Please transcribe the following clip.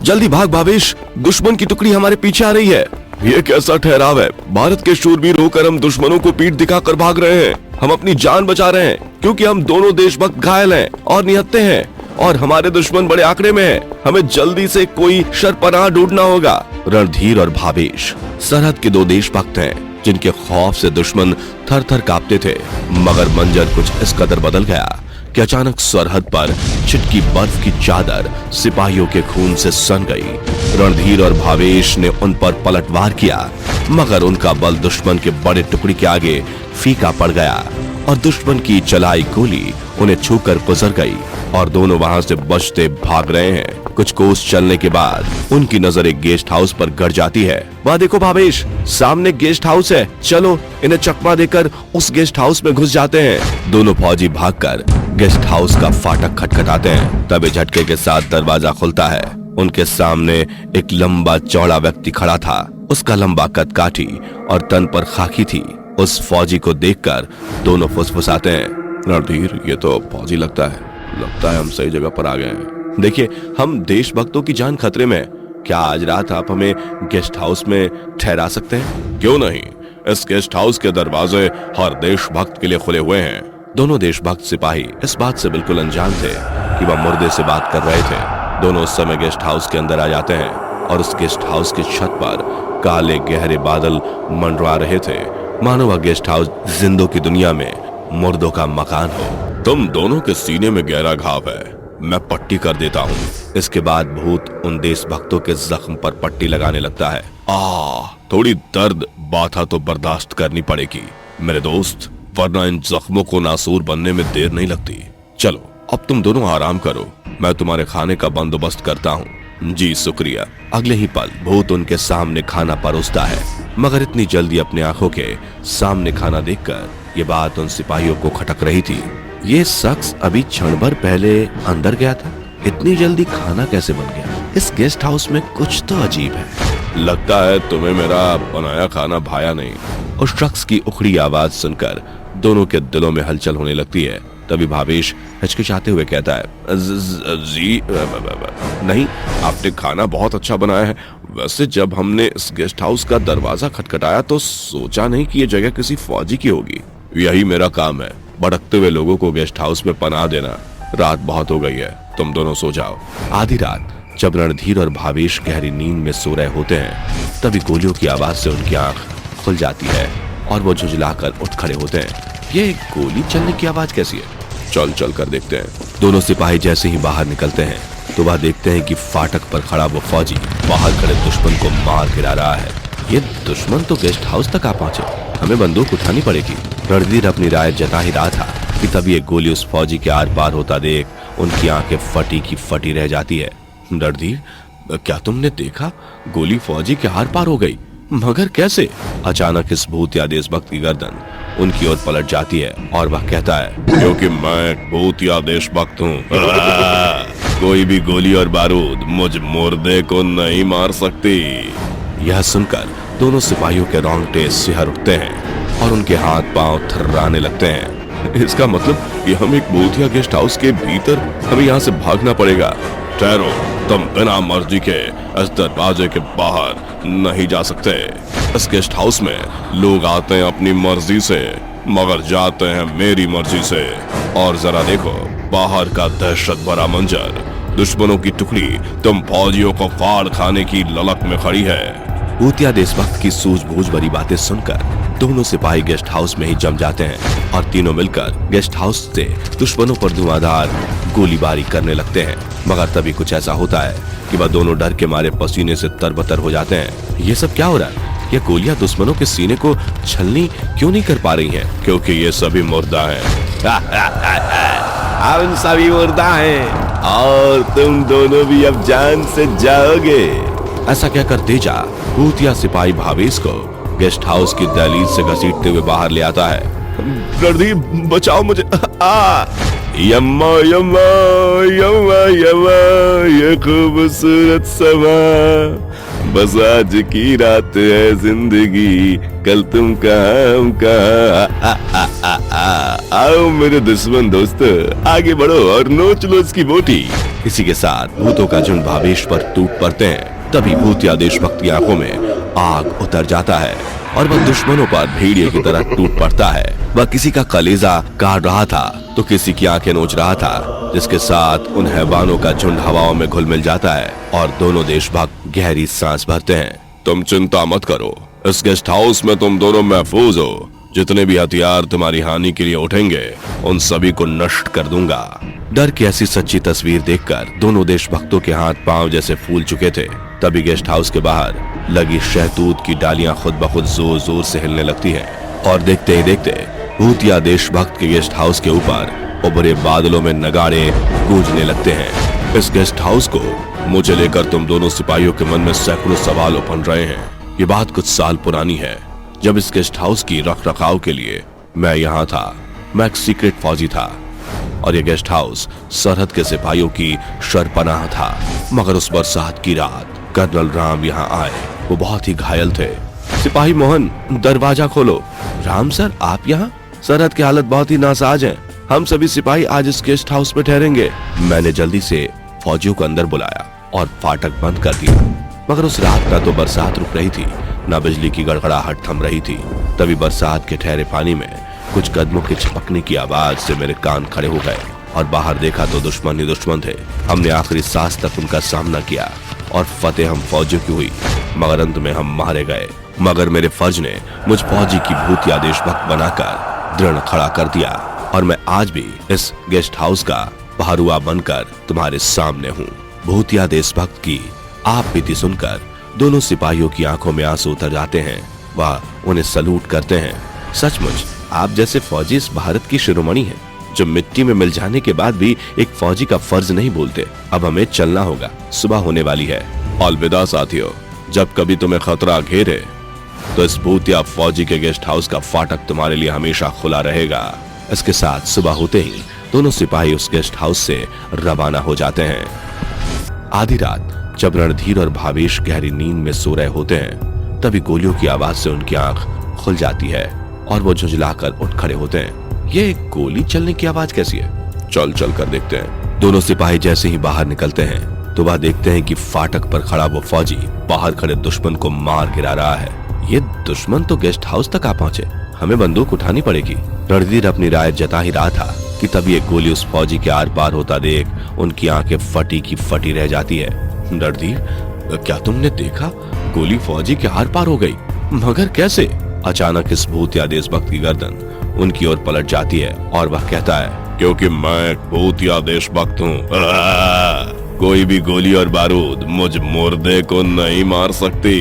जल्दी भाग भावेश, दुश्मन की टुकड़ी हमारे पीछे आ रही है। ये कैसा ठहराव है, भारत के शूरवीर होकर हम दुश्मनों को पीठ दिखाकर भाग रहे हैं। हम अपनी जान बचा रहे हैं क्योंकि हम दोनों देशभक्त घायल हैं और निहत्थे हैं और हमारे दुश्मन बड़े आंकड़े में हैं। हमें जल्दी से कोई शरपनाह ढूंढना होगा। रणधीर और भावेश सरहद के दो देशभक्त हैं जिनके खौफ से दुश्मन थर थर कांपते थे। मगर मंजर कुछ इस कदर बदल गया कि अचानक सरहद पर छिटकी बर्फ की चादर सिपाहियों के खून से सन गई। रणधीर और भावेश ने उन पर पलटवार किया मगर उनका बल दुश्मन के बड़े टुकड़ी के आगे फीका पड़ गया और दुश्मन की चलाई गोली उन्हें छूकर गुजर गई और दोनों वहां से बचते भाग रहे हैं। कुछ कोस चलने के बाद उनकी नजर एक गेस्ट हाउस पर गड़ जाती है। वहाँ देखो भावेश, सामने गेस्ट हाउस है, चलो इन्हें चकमा देकर उस गेस्ट हाउस में घुस जाते हैं। दोनों फौजी भागकर गेस्ट हाउस का फाटक खटखटाते हैं। तभी झटके के साथ दरवाजा खुलता है। उनके सामने एक लंबा चौड़ा व्यक्ति खड़ा था। उसका लंबा कद काठी और तन पर खाकी थी। उस फौजी को देखकर दोनों फुसफुसाते हैं। रणधीर, ये तो फौजी लगता है हम सही जगह पर आ गए हैं। देखिए, हम देशभक्तों की जान खतरे में। क्या आज रात आप हमें गेस्ट हाउस में ठहरा सकते हैं? क्यों नहीं, इस गेस्ट हाउस के दरवाजे हर देशभक्त के लिए खुले हुए हैं। दोनों देशभक्त सिपाही इस बात से बिल्कुल अनजान थे कि वह मुर्दे से बात कर रहे थे। दोनों उस समय गेस्ट हाउस के अंदर आ जाते हैं और उस गेस्ट हाउस की छत पर काले गहरे बादल मंडरा रहे थे, मानो वह गेस्ट हाउस जिंदों की दुनिया में मुर्दों का मकान हो। तुम दोनों के सीने में गहरा घाव है, मैं पट्टी कर देता हूँ। इसके बाद भूत उन देशभक्तों के जख्म पर पट्टी लगाने लगता है। थोड़ी दर्द बाधा तो बर्दाश्त करनी पड़ेगी मेरे दोस्त, वरना इन जख्मों को नासूर बनने में देर नहीं लगती। चलो अब तुम दोनों आराम करो, मैं तुम्हारे खाने का बंदोबस्त करता हूँ। जी शुक्रिया। अगले ही पल भूत उनके सामने खाना परोसता है, मगर इतनी जल्दी अपने आंखों के सामने खाना देखकर ये बात उन सिपाहियों को खटक रही थी। ये शख्स अभी क्षण भर पहले अंदर गया था, इतनी जल्दी खाना कैसे बन गया? इस गेस्ट हाउस में कुछ तो अजीब है। लगता है तुम्हें मेरा बनाया खाना भाया नहीं। उस शख्स की उखड़ी आवाज सुनकर दोनों के दिलों में हलचल होने लगती है। तभी भावेश हिचकिचाते हुए कहता है, जी नहीं, आपने खाना बहुत अच्छा बनाया है। वैसे जब हमने इस गेस्ट हाउस का दरवाजा खटखटाया तो सोचा नहीं कि ये जगह किसी फौजी की होगी। यही मेरा काम है, भटकते हुए लोगों को गेस्ट हाउस में पनाह देना। रात बहुत हो गई है, तुम दोनों सो जाओ। आधी रात जब रणधीर और भावेश गहरी नींद में सो रहे होते हैं, तभी गोलियों की आवाज से उनकी आंख खुल जाती है और वो झुंझलाकर उठ खड़े होते हैं। ये गोली चलने की आवाज कैसी है? चल कर देखते हैं। दोनों सिपाही जैसे ही बाहर निकलते हैं तो वह देखते हैं कि फाटक पर खड़ा वो फौजी बाहर खड़े दुश्मन को मार गिरा रहा है। ये दुश्मन तो गेस्ट हाउस तक आ पहुंचे, हमें बंदूक उठानी पड़ेगी। रणधीर अपनी राय जता ही रहा था कि तभी एक गोली उस फौजी के आर पार होता देख उनकी आंखें फटी की फटी रह जाती है। रणधीर, क्या तुमने देखा? गोली फौजी के आर पार हो गई, मगर कैसे? अचानक इस भूत या देशभक्त की गर्दन उनकी ओर पलट जाती है और वह कहता है, क्योंकि मैं भूत या देशभक्त हूँ। कोई भी गोली और बारूद मुझ मुर्दे को नहीं मार सकती। यह सुनकर दोनों सिपाहियों के रोंगटे सिहर उठते हैं और उनके हाथ पांव थर्राने लगते हैं। इसका मतलब कि हम एक भूतिया गेस्ट हाउस के भीतर, हमें यहाँ से भागना पड़ेगा। ठहरो, तुम बिना मर्जी के इस दरवाजे के बाहर नहीं जा सकते। इस गेस्ट हाउस में लोग आते हैं अपनी मर्जी से, मगर जाते हैं मेरी मर्जी से। और जरा देखो बाहर का दहशत भरा मंजर, दुश्मनों की टुकड़ी तुम फौजियों को फाड़ खाने की ललक में खड़ी है। भूतिया देशभक्त की सूझबूझ भरी बातें सुनकर दोनों सिपाही गेस्ट हाउस में ही जम जाते हैं और तीनों मिलकर गेस्ट हाउस से दुश्मनों पर धुआंधार गोलीबारी करने लगते हैं। मगर तभी कुछ ऐसा होता है कि वह दोनों डर के मारे पसीने से तरबतर हो जाते हैं। ये सब क्या हो रहा है? ये गोलियां दुश्मनों के सीने को छलनी क्यों नहीं कर पा रही हैं? क्योंकि ये सभी मुर्दा हैं। हम सभी मुर्दा हैं और तुम दोनों भी अब जान से जाओगे। ऐसा कहकर तेजा भूतिया सिपाही भावेश को गेस्ट हाउस की दहलीज से घसीटते हुए बाहर ले आता है। रणधीर, बचाओ मुझे। यम्मा यम्मा यम्मा यम्मा, ये खूबसूरत समा बस आज की रात है जिंदगी, कल तुम कहाँ। आओ मेरे दुश्मन दोस्त, आगे बढ़ो और नोच लो इसकी बोटी। इसी के साथ भूतों का झुंड भावेश पर टूट पड़ते हैं। तभी भूतिया देशभक्त की आंखों में आग उतर जाता है और वह दुश्मनों पर भेड़िए की तरह टूट पड़ता है। वह किसी का कलेजा काट रहा था तो किसी की आंखें नोच रहा था, जिसके साथ उन हैवानों का झुंड हवाओं में घुल मिल जाता है और दोनों देशभक्त गहरी सांस भरते हैं। तुम चिंता मत करो, इस गेस्ट हाउस में तुम दोनों महफूज हो। जितने भी हथियार तुम्हारी हानि के लिए उठेंगे उन सभी को नष्ट कर दूंगा। डर की ऐसी सच्ची तस्वीर देखकर दोनों देशभक्तों के हाथ पांव जैसे फूल चुके थे। तभी गेस्ट हाउस के बाहर लगी शहतूत की डालियां खुद ब खुद जोर जोर से हिलने लगती हैं और देखते ही देखते भूतिया देशभक्त के गेस्ट हाउस के ऊपर उभरे बादलों में नगाड़े गूंजने लगते हैं। इस गेस्ट हाउस को मुझे लेकर तुम दोनों सिपाहियों के मन में सैकड़ों सवाल उफन रहे हैं। ये बात कुछ साल पुरानी है, जब इस गेस्ट हाउस की रख रखाव के लिए मैं यहाँ था। मैं एक सीक्रेट फौजी था और ये गेस्ट हाउस सरहद के सिपाहियों की शरपनाह था। मगर उस बरसात की रात कर्नल राम यहाँ आए। वो बहुत ही घायल थे। सिपाही मोहन, दरवाजा खोलो। राम सर, आप यहाँ? सरहद की हालत बहुत ही नासाज है। हम सभी सिपाही आज इस गेस्ट हाउस में ठहरेंगे। मैंने जल्दी से फौजियों को अंदर बुलाया और फाटक बंद कर दिया। मगर उस रात न तो बरसात रुक रही थी, न बिजली की गड़गड़ाहट थम रही थी। तभी बरसात के ठहरे पानी में कुछ कदमों के छपकने की आवाज से मेरे कान खड़े हो गए और बाहर देखा तो दुश्मन ही दुश्मन थे। हमने आखिरी सांस तक उनका सामना किया और फतेह हम फौजियों की हुई, मगर अंत में हम मारे गए। मगर मेरे फर्ज ने मुझ फौजी की भूतिया देशभक्त बनाकर दृढ़ खड़ा कर दिया और मैं आज भी इस गेस्ट हाउस का पहरुआ बनकर तुम्हारे सामने हूँ। भूतिया देशभक्त की आप बीती सुनकर दोनों सिपाहियों की आंखों में आंसू उतर जाते हैं। वह उन्हें सलूट करते हैं। सचमुच आप जैसे फौजी इस भारत की शिरोमणि हैं, जो मिट्टी में मिल जाने के बाद भी एक फौजी का फर्ज नहीं भूलते। अब हमें चलना होगा, सुबह होने वाली है। अलविदा साथियों, जब कभी तुम्हें खतरा घेरे तो इस भूतिया फौजी के गेस्ट हाउस का फाटक तुम्हारे लिए हमेशा खुला रहेगा। इसके साथ सुबह होते ही दोनों सिपाही उस गेस्ट हाउस से रवाना हो जाते हैं। आधी रात जब रणधीर और भावेश गहरी नींद में सो रहे होते हैं, तभी गोलियों की आवाज से उनकी आंख खुल जाती है और वो झुंझलाकर उठ खड़े होते हैं। ये गोली चलने की आवाज कैसी है? चल चल कर देखते हैं। दोनों सिपाही जैसे ही बाहर निकलते हैं तो वह देखते हैं कि फाटक पर खड़ा वो फौजी बाहर खड़े दुश्मन को मार गिरा रहा है। ये दुश्मन तो गेस्ट हाउस तक आ पहुंचे, हमें बंदूक उठानी पड़ेगी। रणधीर अपनी राय जता ही रहा था कि तभी एक गोली उस फौजी के आर पार होता देख उनकी आंखें फटी की फटी रह जाती है। रणधीर, क्या तुमने देखा? गोली फौजी के आर पार हो गई। मगर कैसे? अचानक इस भूतिया देशभक्त की गर्दन उनकी ओर पलट जाती है और वह कहता है, क्योंकि मैं भूतिया देशभक्त हूँ। कोई भी गोली और बारूद मुझ मुर्दे को नहीं मार सकती।